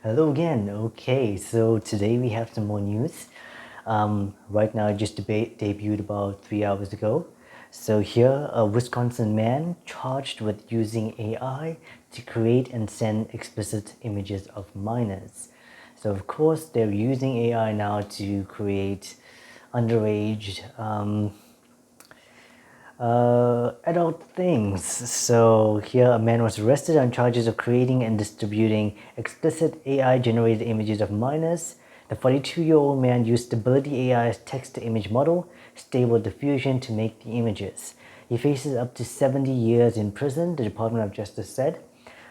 Hello again. Okay, so today we have some more news. Right now, it just debuted about 3 hours ago. So here, a Wisconsin man charged with using AI to create and send explicit images of minors. So of course, they're using AI now to create underage adult things. So here a man was arrested on charges of creating and distributing explicit AI-generated images of minors. The 42-year-old man used Stability AI's text-to-image model, Stable Diffusion, to make the images. He faces up to 70 years in prison, the Department of Justice said.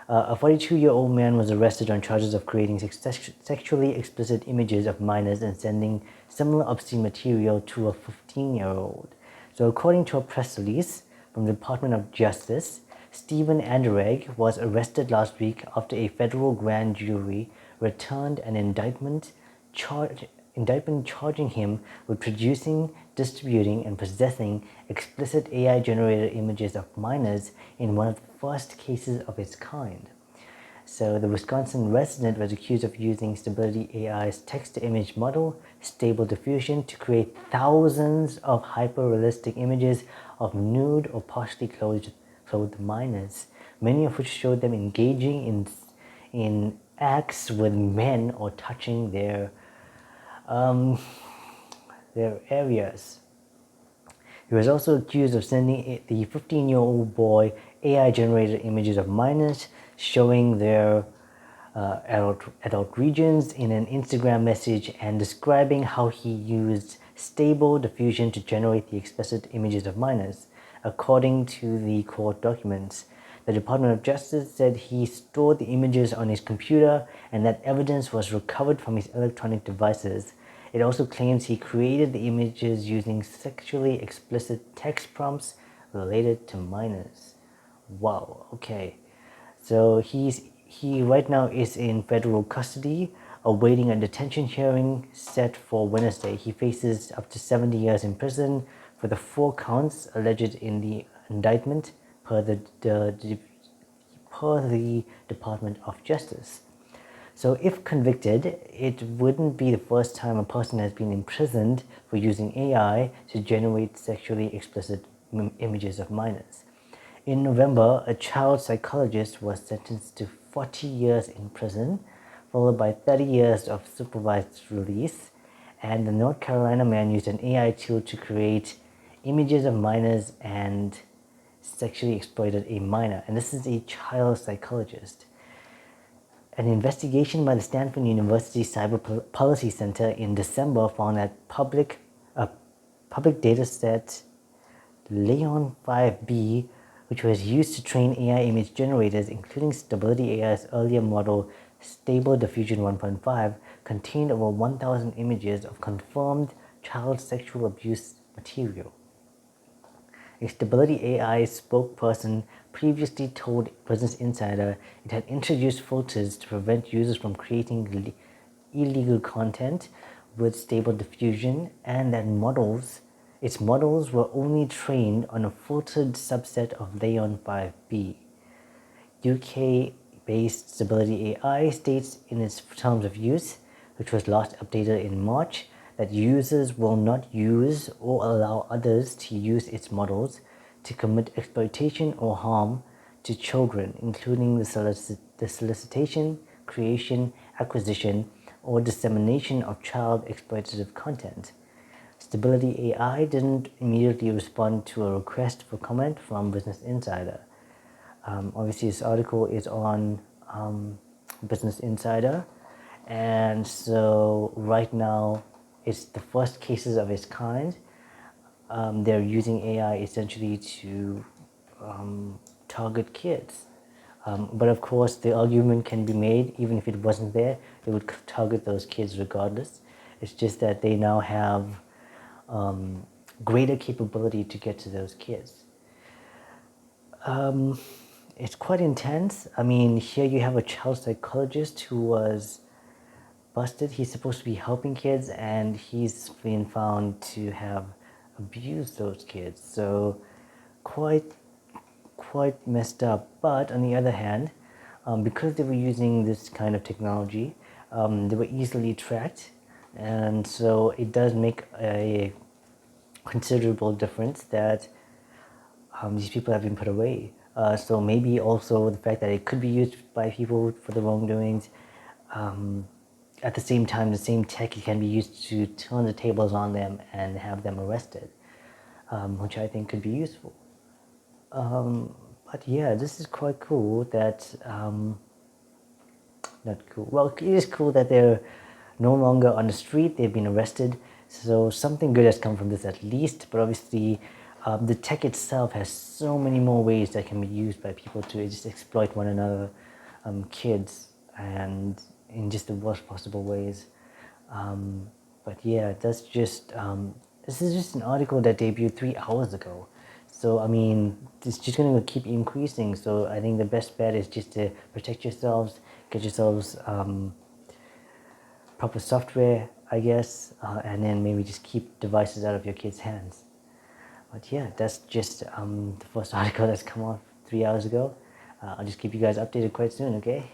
A 42-year-old man was arrested on charges of creating sexually explicit images of minors and sending similar obscene material to a 15-year-old. So according to a press release from the Department of Justice, Stephen Anderegg was arrested last week after a federal grand jury returned an indictment charging him with producing, distributing, and possessing explicit AI-generated images of minors in one of the first cases of its kind. So the Wisconsin resident was accused of using Stability AI's text-to-image model, Stable Diffusion, to create thousands of hyper-realistic images of nude or partially clothed minors, many of which showed them engaging in acts with men or touching their areas. He was also accused of sending the 15-year-old boy AI-generated images of minors showing their adult regions in an Instagram message and describing how he used Stable Diffusion to generate the explicit images of minors. According to the court documents, the Department of Justice said he stored the images on his computer and that evidence was recovered from his electronic devices. It also claims he created the images using sexually explicit text prompts related to minors. Wow, okay. So he right now is in federal custody, awaiting a detention hearing set for Wednesday. He faces up to 70 years in prison for the 4 counts alleged in the indictment per the Department of Justice. So if convicted, it wouldn't be the first time a person has been imprisoned for using AI to generate sexually explicit images of minors. In November, a child psychologist was sentenced to 40 years in prison, followed by 30 years of supervised release, and the North Carolina man used an AI tool to create images of minors and sexually exploited a minor. And this is a child psychologist. An investigation by the Stanford University Cyber Policy Center in December found that public dataset Leon 5B, which was used to train AI image generators, including Stability AI's earlier model Stable Diffusion 1.5, contained over 1,000 images of confirmed child sexual abuse material. A Stability AI spokesperson previously told Business Insider it had introduced filters to prevent users from creating illegal content with Stable Diffusion, and that its models were only trained on a filtered subset of Leon 5B. UK-based Stability AI states in its terms of use, which was last updated in March, that users will not use or allow others to use its models to commit exploitation or harm to children, including the solicitation, creation, acquisition, or dissemination of child exploitative content. Stability AI didn't immediately respond to a request for comment from Business Insider. Obviously, this article is on Business Insider, and so right now it's the first cases of its kind. They're using AI essentially to target kids. But of course, the argument can be made, even if it wasn't there, it would target those kids regardless. It's just that they now have greater capability to get to those kids. It's quite intense. I mean, here you have a child psychologist who was busted. He's supposed to be helping kids, and he's been found to have abused those kids. So quite messed up. But on the other hand, because they were using this kind of technology, they were easily tracked, and so it does make a considerable difference that these people have been put away. So maybe also the fact that it could be used by people for the wrongdoings. At the same time, the same tech can be used to turn the tables on them and have them arrested, which I think could be useful. But yeah, this is quite cool that, not cool, well, it is cool that they're no longer on the street, they've been arrested, so something good has come from this at least, but obviously the tech itself has so many more ways that can be used by people to just exploit one another, kids, and in just the worst possible ways. But yeah, that's just, this is just an article that debuted 3 hours ago. So, I mean, it's just going to keep increasing. So I think the best bet is just to protect yourselves, get yourselves proper software, I guess, and then maybe just keep devices out of your kids' hands. But yeah, that's just the first article that's come out 3 hours ago. I'll just keep you guys updated quite soon, okay?